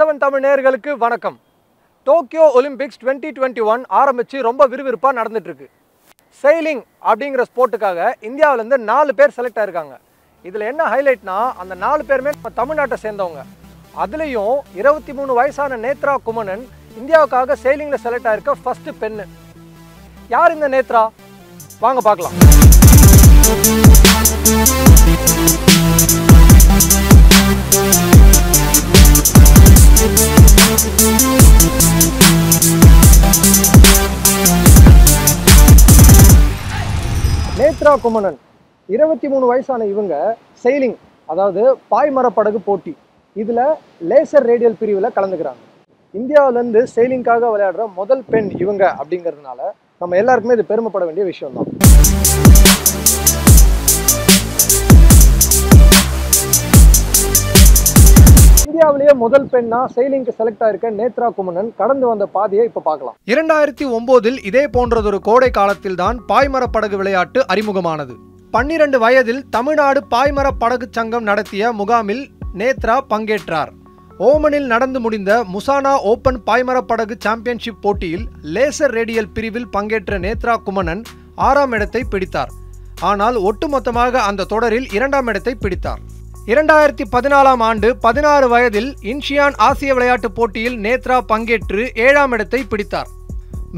J7 Tamil நேயர்களுக்கு வணக்கம். Tokyo Olympics 2021 ஆரம்பிச்சு ரொம்ப விறுவிறுப்பா நடந்துட்டு இருக்கு. செயிலிங் அப்படிங்கிற ஸ்போர்ட்டுக்காக இந்தியாவில இருந்து 4 பேர் செலக்ட் ஆயிருக்காங்க. இதுல என்ன ஹைலைட்னா அந்த 4 பேருமே தமிழ்நாட்டை சேர்ந்தவங்க. அதுலயும் 23 வயசான நேத்ரா குமணன் இந்தியாவுக்காக செயிலிங்ல செலக்ட் ஆயிருக்க ஃபர்ஸ்ட் பெண். யார் இந்த நேத்ரா? வாங்க பார்க்கலாம். நேத்ரா குமணன் 23 வயசான இவங்க செயிலிங் அதாவது பாய்மரப்படகு போட்டி இதுல லேசர் ரேடியல் பிரிவில் கலந்துக்கிறாங்க. இந்தியாவிலேருந்து செயிலிங்காக விளையாடுற முதல் பெண் இவங்க அப்படிங்கிறதுனால நம்ம எல்லாருக்குமே இது பெருமைப்பட வேண்டிய விஷயம் தான். இந்தியாவிலேயே முதல் பெண்ணா செயிலிங்க்கு செலக்ட் ஆயிருக்க நேத்ரா குமணன் கடந்து வந்த பாதையை இப்ப பார்க்கலாம். 2009 இதே போன்றதொரு கோடை காலத்தில் தான் பாய்மர படகு விளையாட்டு அறிமுகமானது. 12 வயதில் தமிழ்நாடு பாய்மர படகு சங்கம் நடத்திய முகாமில் நேத்ரா பங்கேற்றார். ஓமனில் நடந்து முடிந்த முசானா ஓபன் பாய்மர படகு சாம்பியன்ஷிப் போட்டியில் லேசர் ரேடியல் பிரிவில் பங்கேற்ற நேத்ரா குமணன் 6ஆம் இடத்தை பிடித்தார். ஆனால் ஒட்டுமொத்தமாக அந்த தொடரில் 2ஆம் இடத்தை பிடித்தார். 2014ஆம் ஆண்டு 16 வயதில் இன்ஷியான் ஆசிய விளையாட்டுப் போட்டியில் நேத்ரா பங்கேற்று 7ஆம் இடத்தை பிடித்தார்.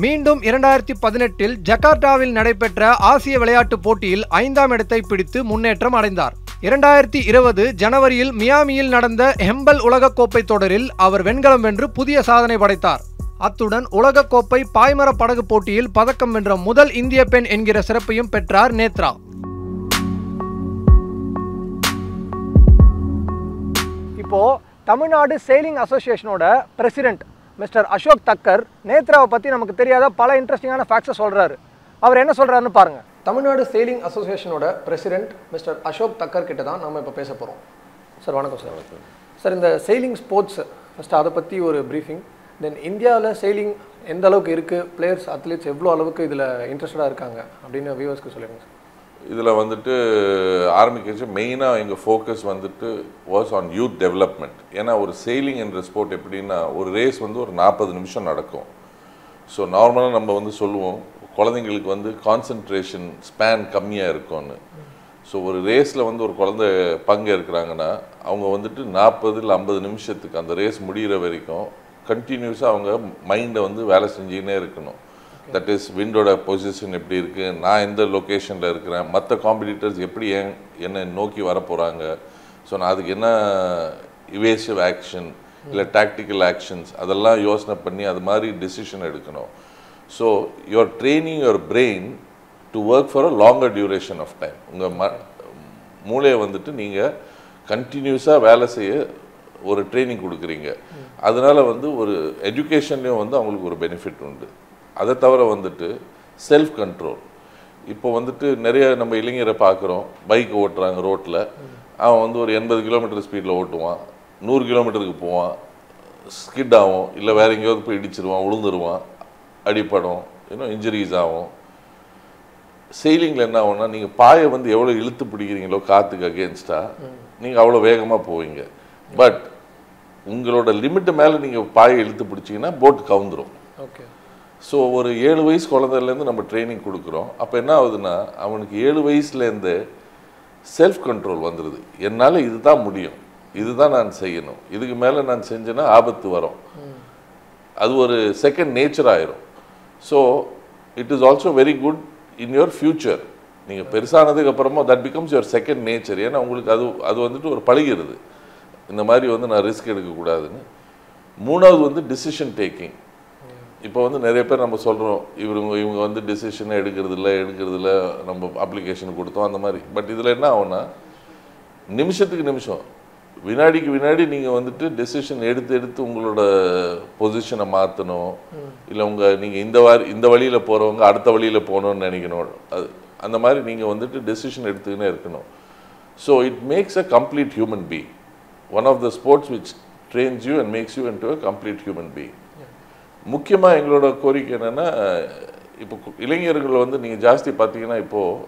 மீண்டும் 2018இல் ஜகார்த்தாவில் நடைபெற்ற ஆசிய விளையாட்டுப் போட்டியில் 5ஆம் இடத்தை பிடித்து முன்னேற்றம் அடைந்தார். 2020 ஜனவரியில் மியாமியில் நடந்த ஹெம்பல் உலகக்கோப்பை தொடரில் அவர் வெண்கலம் வென்று புதிய சாதனை படைத்தார். அத்துடன் உலகக்கோப்பை பாய்மர படகு போட்டியில் பதக்கம் வென்ற முதல் இந்திய பெண் என்கிற சிறப்பையும் பெற்றார் நேத்ரா. இப்போ தமிழ்நாடு செயிலிங் அசோசியேஷனோட பிரசிடென்ட் மிஸ்டர் அசோக் தக்கர் நேத்ராவை பற்றி நமக்கு தெரியாத பல இன்ட்ரெஸ்டிங்கான ஃபேக்ட்ஸை சொல்கிறாரு. அவர் என்ன சொல்கிறாருன்னு பாருங்கள். தமிழ்நாடு செயிலிங் அசோசியேஷனோட பிரசிடென்ட் மிஸ்டர் அசோக் தக்கர் கிட்ட தான் நம்ம இப்போ பேச போகிறோம். சார் வணக்கம் சார். சார் இந்த செயிலிங் ஸ்போர்ட்ஸ் ஃபஸ்ட்டு அதை பற்றி ஒரு ப்ரீஃபிங், தென் இந்தியாவில் செயிலிங் எந்த அளவுக்கு இருக்குது, பிளேயர்ஸ் அத்லீட்ஸ் எவ்வளோ அளவுக்கு இதில் இன்ட்ரெஸ்டடாக இருக்காங்க அப்படின்னு வியூவர்ஸ்க்கு சொல்லுங்கள் சார். இதில் வந்துட்டு ஆரம்பிக்கிச்சு மெயினாக எங்கள் ஃபோக்கஸ் வந்துட்டு வாஸ் ஆன் யூத் டெவலப்மெண்ட். ஏன்னா ஒரு செயிலிங் என்ற ஸ்போர்ட் எப்படின்னா ஒரு ரேஸ் வந்து ஒரு 40 நிமிஷம் நடக்கும். ஸோ நார்மலாக நம்ம வந்து சொல்லுவோம் குழந்தைங்களுக்கு வந்து கான்சன்ட்ரேஷன் ஸ்பேன் கம்மியாக இருக்கும்னு. ஸோ ஒரு ரேஸில் வந்து ஒரு குழந்தை பங்கு இருக்கிறாங்கன்னா அவங்க வந்துட்டு 40 இல்லை 50 நிமிஷத்துக்கு அந்த ரேஸ் முடிகிற வரைக்கும் கண்டினியூஸாக அவங்க மைண்டை வந்து வேலை செஞ்சுக்கினே இருக்கணும். தட் இஸ் விண்டோட பொசிஷன் எப்படி இருக்குது, நான் எந்த லொக்கேஷனில் இருக்கிறேன், மற்ற காம்படிட்டர்ஸ் எப்படி என்னை நோக்கி வர போகிறாங்க, ஸோ நான் அதுக்கு என்ன இவேசிவ் ஆக்ஷன் இல்லை டாக்டிக்கல் ஆக்ஷன்ஸ் அதெல்லாம் யோசனை பண்ணி அது மாதிரி டிசிஷன் எடுக்கணும். So you're training your brain to work for a longer duration of time. உங்கள் மூளையை வந்துட்டு நீங்கள் கண்டினியூஸாக வேலை செய்ய ஒரு ட்ரைனிங் கொடுக்குறீங்க. அதனால் வந்து ஒரு எஜுகேஷன்லேயும் வந்து அவங்களுக்கு ஒரு பெனிஃபிட் உண்டு. அதை தவிர வந்துட்டு செல்ஃப் கண்ட்ரோல். இப்போ வந்துட்டு நிறைய நம்ம இளைஞரை பார்க்குறோம், பைக் ஓட்டுறாங்க ரோட்டில், அவன் வந்து ஒரு 80 கிலோமீட்டர் ஸ்பீடில் ஓட்டுவான், 100 கிலோமீட்டருக்கு போவான், ஸ்கிட் ஆகும், இல்லை வேறு எங்கேயாவது போய் இடிச்சிருவான், விழுந்துருவான், அடிப்படும், இன்னும் இன்ஜுரிஸ் ஆகும். செயிலிங்கில் என்ன ஆகும்னா நீங்கள் பாயை வந்து எவ்வளோ இழுத்து பிடிக்கிறீங்களோ காற்றுக்கு அகேன்ஸ்டாக நீங்கள் அவ்வளோ வேகமாக போவீங்க. பட் உங்களோட லிமிட்டு மேலே நீங்கள் பாயை இழுத்து பிடிச்சிங்கன்னா போட்டு கவுந்துடும். ஓகே. ஸோ ஒரு 7 வயசு குழந்தைலேருந்து நம்ம ட்ரைனிங் கொடுக்குறோம். அப்போ என்ன ஆகுதுன்னா அவனுக்கு 7 வயசுலேருந்து செல்ஃப் கண்ட்ரோல் வந்துடுது. என்னால் இது தான் முடியும், இதுதான் நான் செய்யணும், இதுக்கு மேலே நான் செஞ்சேன்னா ஆபத்து வரும், அது ஒரு செகண்ட் நேச்சர் ஆயிரும். So it is also very good in your future. நீங்கள் பெருசானதுக்கு அப்புறமா that becomes your second nature. ஏன்னா உங்களுக்கு அது வந்துட்டு ஒரு பழகிறது, இந்த மாதிரி வந்து நான் ரிஸ்க் எடுக்கக்கூடாதுன்னு. 3வது வந்து டிசிஷன் டேக்கிங். இப்போ வந்து நிறைய பேர் நம்ம சொல்கிறோம் இவங்க வந்து டிசிஷனை எடுக்கிறதில்ல நம்ம அப்ளிகேஷன் கொடுத்தோம் அந்த மாதிரி. பட் இதில் என்ன ஆகும்னா நிமிஷத்துக்கு நிமிஷம் வினாடிக்கு வினாடி நீங்கள் வந்துட்டு டெசிஷன் எடுத்து உங்களோட பொசிஷனை மாற்றணும். இல்லை நீங்கள் இந்த வழியில் போகிறவங்க அடுத்த வழியில் போகணும்னு நினைக்கணும். அந்த மாதிரி நீங்கள் வந்துட்டு டெசிஷன் எடுத்துக்கினே இருக்கணும். So it makes a complete human being. One of the sports which trains you and makes you into a complete human being. முக்கியமாக எங்களோட கோரிக்கை என்னென்னா இப்போ இளைஞர்கள் வந்து நீங்கள் ஜாஸ்தி பார்த்தீங்கன்னா இப்போது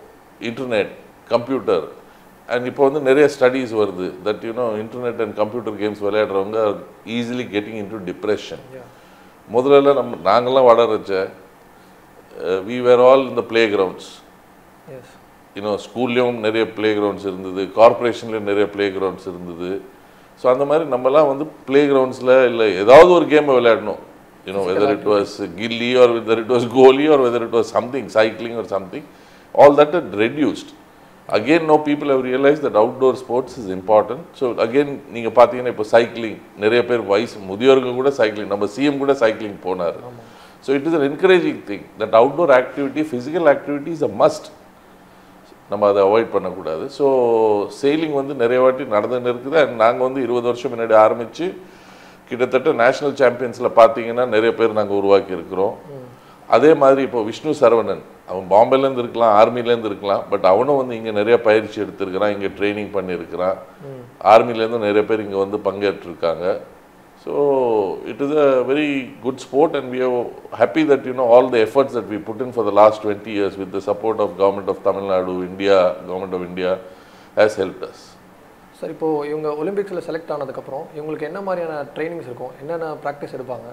இன்டர்நெட், கம்ப்யூட்டர், அண்ட் இப்போ வந்து நிறைய ஸ்டடீஸ் வருது that internet and computer games விளையாடுறவங்க ஈஸிலி கெட்டிங் இன்டு டிப்ரெஷன். முதல்ல நாங்கள்லாம் வளர்றச்ச வி வேர் ஆல் இந்த பிளே கிரவுண்ட்ஸ். ஸ்கூல்லேயும் நிறைய பிளே கிரவுண்ட்ஸ் இருந்தது, கார்பரேஷன்லேயும் நிறைய பிளே கிரவுண்ட்ஸ் இருந்தது. ஸோ அந்த மாதிரி நம்மலாம் வந்து பிளே கிரவுண்ட்ஸில் இல்லை ஏதாவது ஒரு கேமை விளையாடணும். Whether it was gilli or whether it was goli or whether it was something cycling or something, all that had reduced. Again, now people have realized that outdoor sports is important. So again, நீங்கள் பார்த்தீங்கன்னா இப்போ cycling நிறைய பேர் முதியோர்கள் கூட cycling, நம்ம CM கூட cycling போனார். So it is an encouraging thing that outdoor activity, physical activity is a must. நம்ம அதை அவாய்ட் பண்ணக்கூடாது. ஸோ செயிலிங் வந்து நிறைய வாட்டி நடந்துன்னு இருக்குது. அண்ட் நாங்கள் வந்து 20 வருஷம் முன்னாடி ஆரம்பித்து கிட்டத்தட்ட நேஷ்னல் சாம்பியன்ஸில் பார்த்தீங்கன்னா நிறைய பேர் நாங்கள் உருவாக்கி இருக்கிறோம். அதே மாதிரி இப்போ விஷ்ணு சரவணன், அவன் பாம்பேலேருந்து இருக்கலாம், ஆர்மிலேருந்து இருக்கலாம், பட் அவனும் வந்து இங்கே நிறைய பயிற்சி எடுத்திருக்கிறான், இங்கே ட்ரைனிங் பண்ணியிருக்கிறான். ஆர்மிலேருந்து நிறைய பேர் இங்கே வந்து பங்கேற்றிருக்காங்க. So it is a very good sport and we are happy that all the efforts that we put in for the last 20 years with the support of government of Tamil Nadu, government of India has helped us. Sir, இப்போது இவங்க ஒலிம்பிக்ஸில் select ஆனதுக்கப்புறம் இவங்களுக்கு என்ன மாதிரியான trainings இருக்கும், என்னென்ன practice எடுப்பாங்க,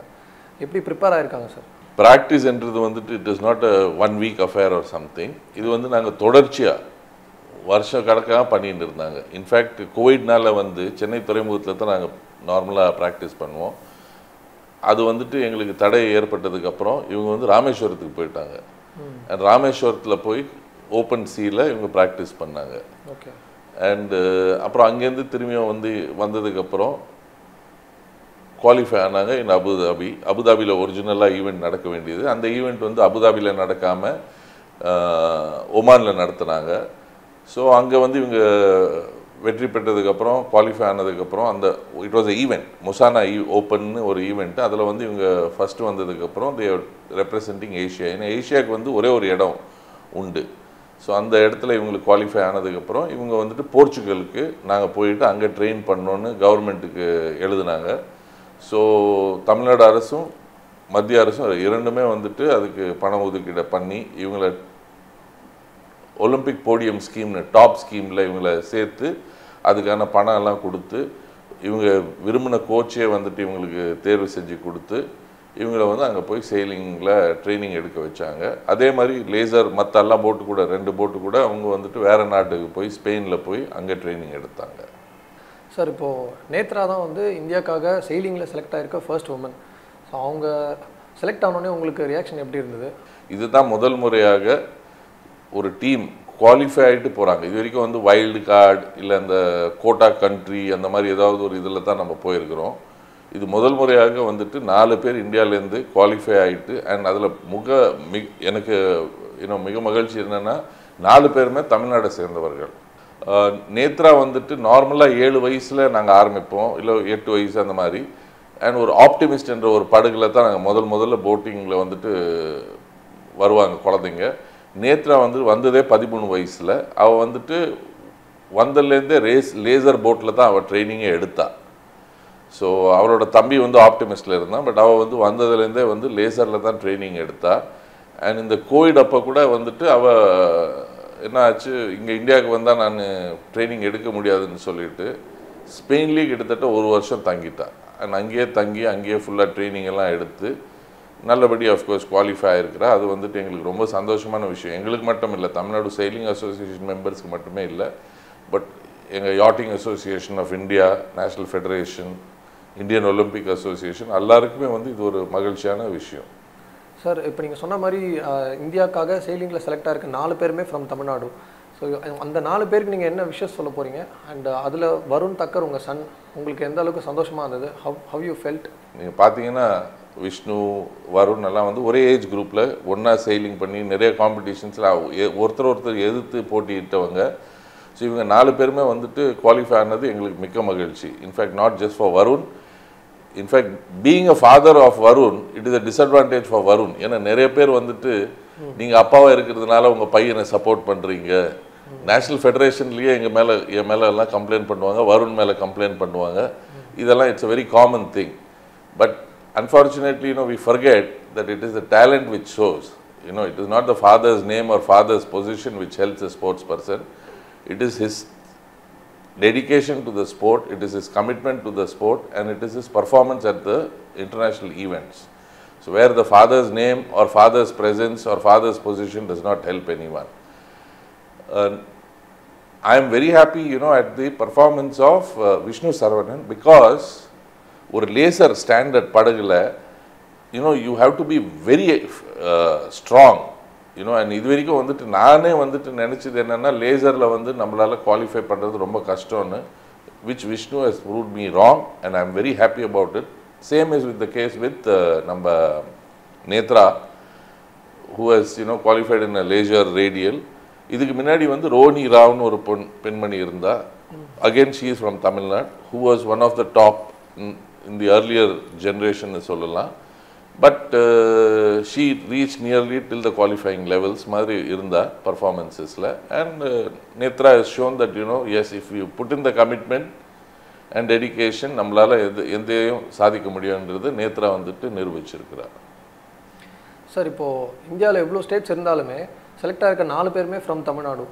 எப்படி ப்ரிப்பேர் ஆகிருக்காங்க சார்? ப்ராக்டிஸ்ன்றது வந்துட்டு it is not a 1 week affair or something. இது வந்து நாங்கள் தொடர்ச்சியாக வருஷ கணக்காக பண்ணிட்டு இருந்தாங்க. இன்ஃபேக்ட் கோவிட்னால வந்து சென்னை துறைமுகத்தில் தான் நாங்கள் நார்மலாக ப்ராக்டிஸ் பண்ணுவோம். அது வந்துட்டு எங்களுக்கு தடை ஏற்பட்டதுக்கப்புறம் இவங்க வந்து ராமேஸ்வரத்துக்கு போயிட்டாங்க. அண்ட் ராமேஸ்வரத்தில் போய் ஓப்பன் சீயில் இவங்க ப்ராக்டிஸ் பண்ணாங்க. ஓகே. அண்டு அப்புறம் அங்கேருந்து திரும்பியும் வந்ததுக்கப்புறம் குவாலிஃபை ஆனாங்க இன் அபுதாபியில் ஒரிஜினலாக ஈவெண்ட் நடக்க வேண்டியது. அந்த ஈவெண்ட் வந்து அபுதாபியில் நடக்காமல் ஒமானில் நடத்தினாங்க. ஸோ அங்கே வந்து இவங்க வெற்றி பெற்றதுக்கப்புறம் குவாலிஃபை ஆனதுக்கப்புறம் அந்த இட் வாஸ் அ ஈவெண்ட், முசானா ஓப்பன்னு ஒரு ஈவெண்ட்டு. அதில் வந்து இவங்க ஃபஸ்ட்டு வந்ததுக்கப்புறம் தே ரெப்ரசன்டிங் ஏஷியா. ஏன்னா ஏஷியாவுக்கு வந்து ஒரே ஒரு இடம் உண்டு. ஸோ அந்த இடத்துல இவங்களுக்கு குவாலிஃபை ஆனதுக்கப்புறம் இவங்க வந்துட்டு போர்ச்சுகலுக்கு நாங்கள் போயிட்டு அங்கே ட்ரெயின் பண்ணோன்னு கவர்மெண்ட்டுக்கு எழுதினாங்க. ஸோ தமிழ்நாடு அரசும் மத்திய அரசும் இரண்டுமே வந்துட்டு அதுக்கு பண ஒதுக்கீடு பண்ணி இவங்களை ஒலிம்பிக் போடியம் ஸ்கீம்னு டாப் ஸ்கீமில் இவங்களை சேர்த்து அதுக்கான பணம் எல்லாம் கொடுத்து இவங்க விரும்பின கோச்சே வந்துட்டு இவங்களுக்கு தேர்வு செஞ்சு கொடுத்து இவங்களை வந்து அங்கே போய் செயிலிங்கில் ட்ரைனிங் எடுக்க வச்சாங்க. அதே மாதிரி லேசர் மற்ற எல்லா போட்டு கூட 2 போட்டு கூட அவங்க வந்துட்டு வேறு நாட்டுக்கு போய் ஸ்பெயினில் போய் அங்கே ட்ரைனிங் எடுத்தாங்க. சார், இப்போது நேத்ரா தான் வந்து இந்தியாவுக்காக செயிலிங்கில் செலக்ட் ஆகிருக்க ஃபர்ஸ்ட் உமன். ஸோ அவங்க செலக்ட் ஆனோடனே உங்களுக்கு ரியாக்ஷன் எப்படி இருந்தது? இதுதான் முதல் முறையாக ஒரு டீம் குவாலிஃபை ஆகிட்டு போகிறாங்க. இது வரைக்கும் வந்து வைல்டு கார்டு இல்லை அந்த கோட்டா கண்ட்ரி அந்த மாதிரி ஏதாவது ஒரு இதில் தான் நம்ம போயிருக்கிறோம். இது முதல் முறையாக வந்துட்டு 4 பேர் இந்தியாவிலேருந்து குவாலிஃபை ஆகிட்டு அண்ட் அதில் எனக்கு மிக மகிழ்ச்சி என்னென்னா 4 பேருமே தமிழ்நாடை சேர்ந்தவர்கள். நேத்ரா வந்துட்டு நார்மலாக 7 வயசில் நாங்கள் ஆரம்பிப்போம், இல்லை 8 வயசு அந்த மாதிரி. அண்ட் ஒரு ஆப்டிமிஸ்ட் என்ற ஒரு படகுல தான் நாங்கள் முதல்ல போட்டிங்கில் வந்துட்டு வருவாங்க குழந்தைங்க. நேத்ரா வந்ததே 13 வயசில். அவள் வந்துட்டு வந்ததுலேருந்தே லேசர் போட்டில் தான் அவள் ட்ரைனிங்கே எடுத்தா. ஸோ அவளோட தம்பி வந்து ஆப்டிமிஸ்டில் இருந்தான், பட் அவள் வந்ததுலேருந்தே லேசரில் தான் ட்ரைனிங் எடுத்தா. அண்ட் இந்த கோவிட் அப்போ கூட வந்துட்டு அவள் என்ன ஆச்சு, இங்கே இந்தியாவுக்கு வந்தால் நான் ட்ரைனிங் எடுக்க முடியாதுன்னு சொல்லிட்டு ஸ்பெயின்லேயே கிட்டத்தட்ட 1 வருஷம் தங்கிட்டான். அண்ட் அங்கேயே ஃபுல்லாக ட்ரைனிங் எல்லாம் எடுத்து நல்லபடி ஆஃப்கோர்ஸ் குவாலிஃபை ஆகிருக்கிறா. அது வந்துட்டு எங்களுக்கு ரொம்ப சந்தோஷமான விஷயம். எங்களுக்கு மட்டும் இல்லை, தமிழ்நாடு செயிலிங் அசோசியேஷன் மெம்பர்ஸ்க்கு மட்டுமே இல்லை, பட் எங்கள் yachting association of India, national federation, Indian Olympic association எல்லாருக்குமே இது ஒரு மகிழ்ச்சியான விஷயம். சார், இப்போ நீங்கள் சொன்ன மாதிரி இந்தியாவுக்காக செயிலிங்கில் செலக்ட் ஆகிருக்க 4 பேருமே ஃப்ரம் தமிழ்நாடு. ஸோ அந்த 4 பேருக்கு நீங்கள் என்ன விஷயம் சொல்ல போகிறீங்க? அண்ட் அதில் வருண் தக்கர் உங்கள் சன், உங்களுக்கு எந்த அளவுக்கு சந்தோஷமாக இருந்தது? How you felt? நீங்கள் பார்த்தீங்கன்னா விஷ்ணு, வருண் எல்லாம் ஒரே ஏஜ் குரூப்பில் ஒன்றா செயிலிங் பண்ணி நிறைய காம்படிஷன்ஸில் ஒருத்தர் எதிர்த்து போட்டியிட்டவங்க. ஸோ இவங்க 4 பேருமே குவாலிஃபை ஆனது எங்களுக்கு மிக்க மகிழ்ச்சி. In fact not just for Varun, in fact being a father of Varun it is a disadvantage for Varun. ஏன்னா நிறைய பேர் நீங்கள் அப்பாவாக இருக்கிறதுனால உங்கள் பையனை சப்போர்ட் பண்ணுறீங்க. நேஷ்னல் ஃபெடரேஷன்லேயே என் மேலே எல்லாம் கம்ப்ளைண்ட் பண்ணுவாங்க, வருண் மேலே கம்ப்ளைண்ட் பண்ணுவாங்க. இதெல்லாம் it's a very common thing. But unfortunately, we forget that it is the talent which shows. It is not the father's name or father's position which helps a sports person. It is his dedication to the sport, it is his commitment to the sport, and it is his performance at the international events. So where the father's name or father's presence or father's position does not help anyone. I am very happy, at the performance of Vishnu Saravanan, because ஒரு laser standard படகுல you have to be very strong, and இது வரைக்கும் வந்துட்டு நானே வந்துட்டு நினச்சது என்னென்னா லேசரில் வந்து நம்மளால் குவாலிஃபை பண்ணுறது ரொம்ப கஷ்டம்னு, which Vishnu has proved me wrong, and I am very happy about it. Same is with the case with நம்ம Nethra, who has qualified in a laser radial. இதுக்கு முன்னாடி வந்து ரோனி ராவ்னு ஒரு பெண்மணி இருந்தா, again she is from Tamil Nadu, who was one of the top in the earlier generation சொல்லலாம். But she reached nearly till the qualifying levels மாதிரி இருந்தா performancesல, and Netra has shown that yes, if you put in the commitment and dedication, நம்மளால எதையும் சாதிக்க முடியும்ன்றது நேத்ரா வந்துட்டு நிரூபிச்சிருக்கிறார். Sir, இப்போது இந்தியாவில் எவ்வளோ ஸ்டேட்ஸ் இருந்தாலுமே செலக்ட் ஆகிருக்க 4 பேருமே ஃப்ரம் தமிழ்நாடு.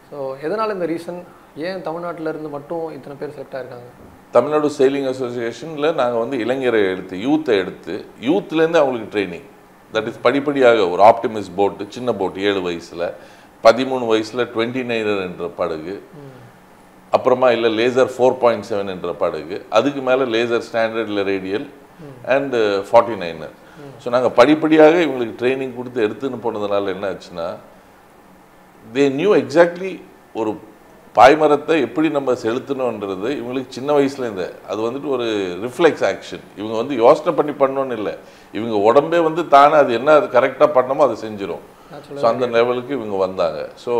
ஸோ எதனால் இந்த ரீசன், ஏன் தமிழ்நாட்டிலேருந்து மட்டும் இத்தனை பேர் செலக்ட் ஆகிருக்காங்க? தமிழ்நாடு செயிலிங் அசோசியேஷனில் நாங்கள் வந்து இளைஞரை யூத்தை எடுத்து யூத்லேருந்து அவங்களுக்கு ட்ரைனிங், தட் இஸ் படிப்படியாக ஒரு ஆப்டிமிஸ்ட் போட்டு, சின்ன போட்டு 7 வயசில், 13 வயசில் 29er என்ற படகு, அப்புறமா இல்லை லேசர் 4.7 என்ற படகு, அதுக்கு மேலே லேசர் ஸ்டாண்டர்ட் இல்லை ரேடியல் அண்ட் 49er. ஸோ நாங்கள் படிப்படியாக இவங்களுக்கு ட்ரைனிங் கொடுத்து எடுத்துன்னு போனதுனால என்ன ஆச்சுன்னா, தே நியூ எக்ஸாக்ட்லி ஒரு பாய்மரத்தை எப்படி நம்ம செலுத்தணுன்றது இவங்களுக்கு சின்ன வயசுலேருந்து அது வந்துட்டு ஒரு ரிஃப்ளெக்ஸ் ஆக்ஷன். இவங்க வந்து யோசனை பண்ணி பண்ணணும்னு இல்லை, இவங்க உடம்பே வந்து தானே அது என்ன அது கரெக்டாக பண்ணணுமோ அதை செஞ்சிடும். ஸோ அந்த லெவலுக்கு இவங்க வந்தாங்க. So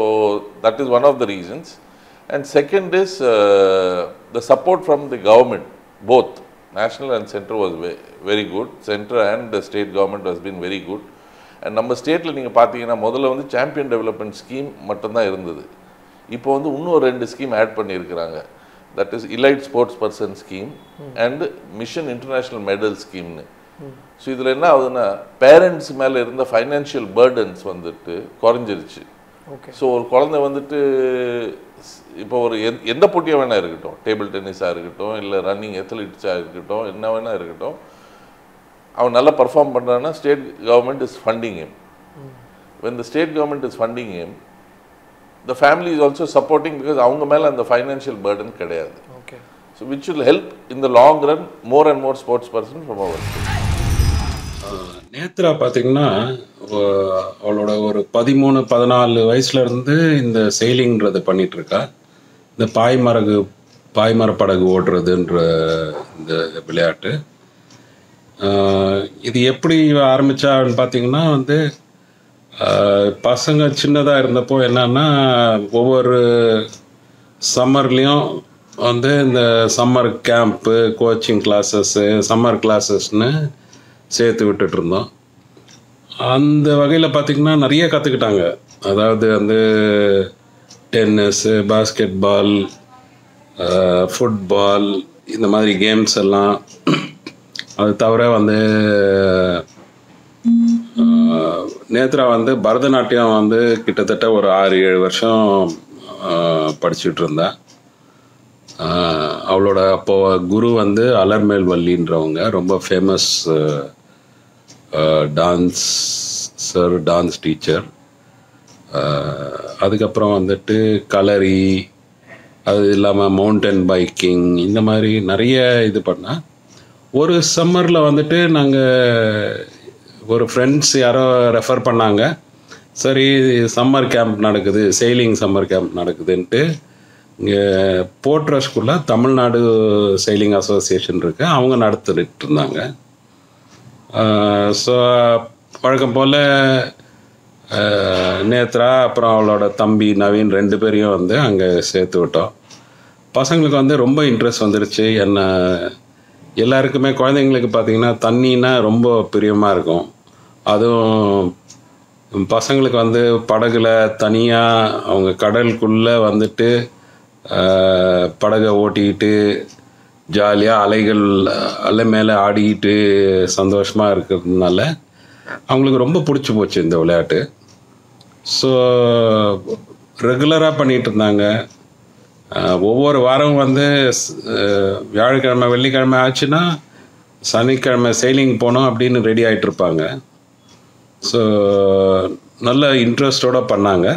that is one of the reasons. And second is the support from the government, both national and center was very good. Center and the state government has been very good. And நம்ம ஸ்டேட்டில் நீங்கள் பார்த்தீங்கன்னா முதல்ல வந்து champion development scheme மட்டும்தான் இருந்தது. இப்போ வந்து இன்னும் 2 ஸ்கீம் ஆட் பண்ணியிருக்கிறாங்க. That is elite sports person scheme and mission international medal ஸ்கீம்னு. ஸோ இதில் என்ன ஆகுதுன்னா, பேரண்ட்ஸ் மேலே இருந்த ஃபைனான்ஷியல் பர்டன்ஸ் வந்துட்டு குறைஞ்சிருச்சு. ஸோ ஒரு குழந்தை வந்துட்டு இப்போ ஒரு எந்த போட்டியாக வேணா இருக்கட்டும், டேபிள் டென்னிஸாக இருக்கட்டும், இல்லை ரன்னிங் அத்லெட்டிக்ஸாக இருக்கட்டும், என்ன வேணா இருக்கட்டும், அவன் நல்லா பர்ஃபார்ம் பண்ணுறான்னா state government is funding him. When the state government is funding him, the family is also supporting, because அவங்க மேலே அந்த ஃபைனான்ஷியல் பர்டன் கிடையாது. So which will help in the long run more and more sports person from அவர். நேத்ரா பார்த்தீங்கன்னா அவளோட ஒரு 13-14 வயசுலேருந்து இந்த செயிலிங்கிறத பண்ணிகிட்ருக்கா. இந்த பாய்மரப்படகு ஓடுறதுன்ற இந்த விளையாட்டு இது எப்படி ஆரம்பித்தான்னு பார்த்தீங்கன்னா வந்து, பசங்க சின்னதாக இருந்தப்போ என்னன்னா, ஒவ்வொரு சம்மர்லேயும் வந்து இந்த summer camp, coaching classes, summer கிளாஸஸ்ன்னு சேர்த்து விட்டுட்டு இருந்தோம். அந்த வகையில் பார்த்திங்கன்னா நிறைய கற்றுக்கிட்டாங்க. அதாவது வந்து டென்னிஸு, பாஸ்கெட் பால், ஃபுட்பால், இந்த மாதிரி கேம்ஸ் எல்லாம். அது தவிர வந்து நேத்ரா வந்து பரதநாட்டியம் வந்து கிட்டத்தட்ட ஒரு 6-7 வருஷம் படிச்சுட்டு இருந்தா. அவளோட அப்போ குரு வந்து அலர்மேல் வள்ளின்றவங்க, ரொம்ப ஃபேமஸ் டான்ஸ் டீச்சர். அதுக்கப்புறம் வந்துட்டு கலரி, அது இல்லாமல் மவுண்டன் பைக்கிங், இந்த மாதிரி நிறைய இது பண்ணால். ஒரு சம்மரில் வந்துட்டு நாங்கள் ஒரு ஃப்ரெண்ட்ஸ் யாரோ ரெஃபர் பண்ணாங்க. சரி, சம்மர் கேம்ப் நடக்குது, செயிலிங் சம்மர் கேம்ப் நடக்குதுன்ட்டு இங்கே போர்ட்ரஸ்குள்ளே தமிழ்நாடு செயிலிங் அசோசியேஷன் இருக்கு, அவங்க நடத்திட்டு இருந்தாங்க. ஸோ வழக்கம் போல் நேத்ரா அப்புறம் அவளோட தம்பி நவீன் 2 பேரையும் வந்து அங்கே சேர்த்து விட்டோம். பசங்களுக்கு வந்து ரொம்ப இன்ட்ரெஸ்ட் வந்துருச்சு. என்ன எல்லாருக்குமே குழந்தைங்களுக்கு பார்த்திங்கன்னா தண்ணின்னா ரொம்ப பிரியமாக இருக்கும். அதுவும் பசங்களுக்கு வந்து படகுல தனியாக அவங்க கடலுக்குள்ளே வந்துட்டு படகை ஓட்டிக்கிட்டு ஜாலியாக அலை மேலே ஆடிக்கிட்டு சந்தோஷமாக இருக்கிறதுனால அவங்களுக்கு ரொம்ப பிடிச்சி போச்சு இந்த விளையாட்டு. ஸோ ரெகுலராக பண்ணிகிட்டு இருந்தாங்க. ஒவ்வொரு வாரம் வந்து வியாழக்கிழமை வெள்ளிக்கிழமை ஆச்சுன்னா சனிக்கிழமை செயிலிங் போனோம் அப்படின்னு ரெடி ஆகிட்டு இருப்பாங்க. ஸோ நல்ல இன்ட்ரெஸ்டோடு பண்ணாங்க.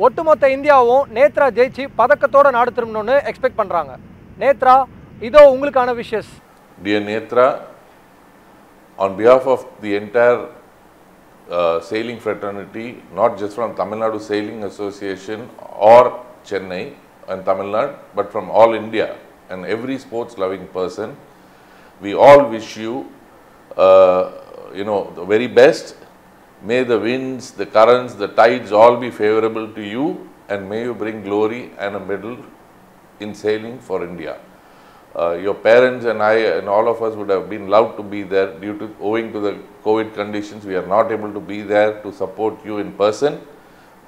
ஒட்டுமொத்த இந்தியாவும் நேத்ரா ஜெயிச்சு பதக்கத்தோட நாடு திரும்பணும்னு எக்ஸ்பெக்ட் பண்றாங்க. நேத்ரா, இதோ உங்களுக்கான wishes. Dear Netra, on behalf of the entire sailing fraternity, not just from Tamil Nadu Sailing Association or Chennai and Tamil Nadu, but from all India and every sports loving person, we all wish you the very best. May the winds, the currents, the tides all be favorable to you, and may you bring glory and a medal in sailing for India. Your parents and I and all of us would have been loved to be there. Owing to the COVID conditions, we are not able to be there to support you in person,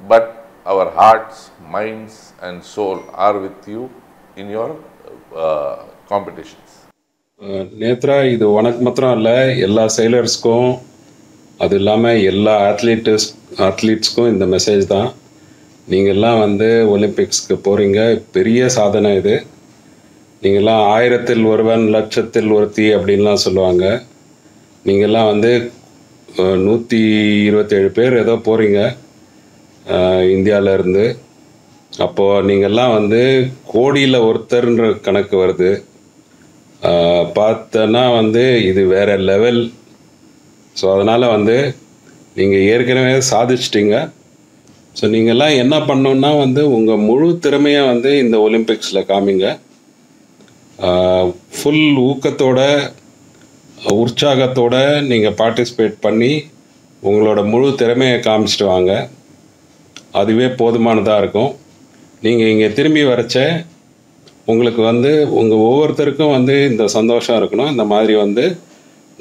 but our hearts, minds and soul are with you in your competitions. Nethra, இது உனக்கு மாத்திரம் இல்லை, எல்லா செயலர்ஸ்க்கும், அது இல்லாமல் எல்லா அத்லீட்ஸ்க்கும் இந்த message தான். நீங்கள்லாம் வந்து ஒலிம்பிக்ஸ்க்கு போகிறீங்க, பெரிய சாதனை இது. நீங்கள்லாம் 1000-ல் ஒருவன் 1,00,000-ல் ஒருத்தி அப்படின்லாம் சொல்லுவாங்க. நீங்கள்லாம் வந்து 127 பேர் ஏதோ போகிறீங்க இந்தியாவிலேருந்து. அப்போது நீங்கள்லாம் வந்து கோடியில் ஒருத்தர்ன்ற கணக்கு வருது. பார்த்தோன்னா வந்து இது வேறு லெவல். ஸோ அதனால் வந்து நீங்கள் ஏற்கனவே சாதிச்சிட்டிங்க. ஸோ நீங்கள்லாம் என்ன பண்ணணுன்னா வந்து உங்கள் முழு திறமையை வந்து இந்த ஒலிம்பிக்ஸில் காமிங்க. ஃபுல் ஊக்கத்தோட உற்சாகத்தோடு நீங்கள் பார்ட்டிசிபேட் பண்ணி உங்களோட முழு திறமையை காமிச்சிட்டு வாங்க. அதுவே போதுமானதாக இருக்கும். நீங்கள் இங்கே திரும்பி வரச்ச உங்களுக்கு வந்து உங்கள் ஒவ்வொருத்தருக்கும் வந்து இந்த சந்தோஷம் இருக்கணும். இந்த மாதிரி வந்து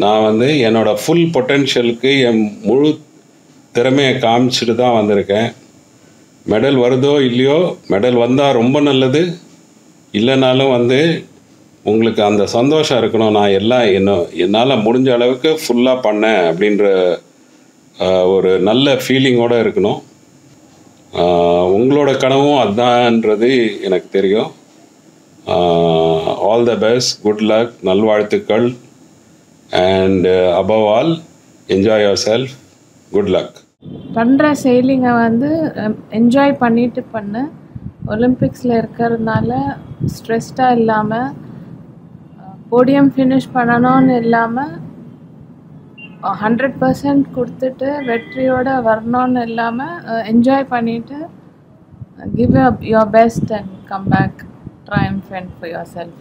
நான் வந்து என்னோடய ஃபுல் பொட்டென்ஷியலுக்கு என் முழு திறமையை காமிச்சிட்டு தான் வந்திருக்கேன். மெடல் வருதோ இல்லையோ, மெடல் வந்தால் ரொம்ப நல்லது, இல்லைனாலும் வந்து உங்களுக்கு அந்த சந்தோஷம் இருக்கணும். நான் என்னால் முடிஞ்ச அளவுக்கு ஃபுல்லாக பண்ணேன் அப்படின்ற ஒரு நல்ல ஃபீலிங்கோடு இருக்கணும். உங்களோட கனவும் அதுதான்ன்றது எனக்கு தெரியும். All the best, good luck, நல்வாழ்த்துக்கள். And above all, enjoy yourself. Good luck. பண்ணுற செயிலிங்கை வந்து என்ஜாய் பண்ணிட்டு பண்ணு. ஒலிம்பிக்ஸில் இருக்கிறதுனால ஸ்ட்ரெஸ்டாக இல்லாமல், போடியம் ஃபினிஷ் பண்ணணும்னு இல்லாமல் 100% கொடுத்துட்டு வெற்றியோடு வரணும்னு இல்லாமல் என்ஜாய் பண்ணிவிட்டு give your best and come back triumphant for yourself.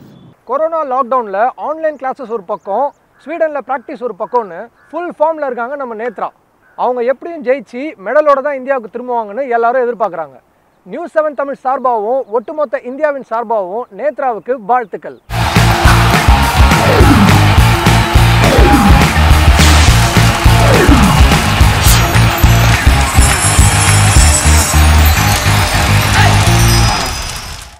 Corona லாக்டவுனில் ஆன்லைன் கிளாஸஸ் ஒரு பக்கம், ஸ்வீடனில் ப்ராக்டிஸ் ஒரு பக்கம்னு ஃபுல் ஃபார்மில் இருக்காங்க நம்ம நேத்ரா. அவங்க எப்படியும் ஜெயிச்சு மெடலோட தான் இந்தியாவுக்கு திரும்புவாங்கன்னு எல்லாரும் எதிர்பார்க்குறாங்க. நியூஸ் 7 தமிழ் சார்பாகவும் ஒட்டுமொத்த இந்தியாவின் சார்பாகவும் நேத்ராவுக்கு வாழ்த்துக்கள்.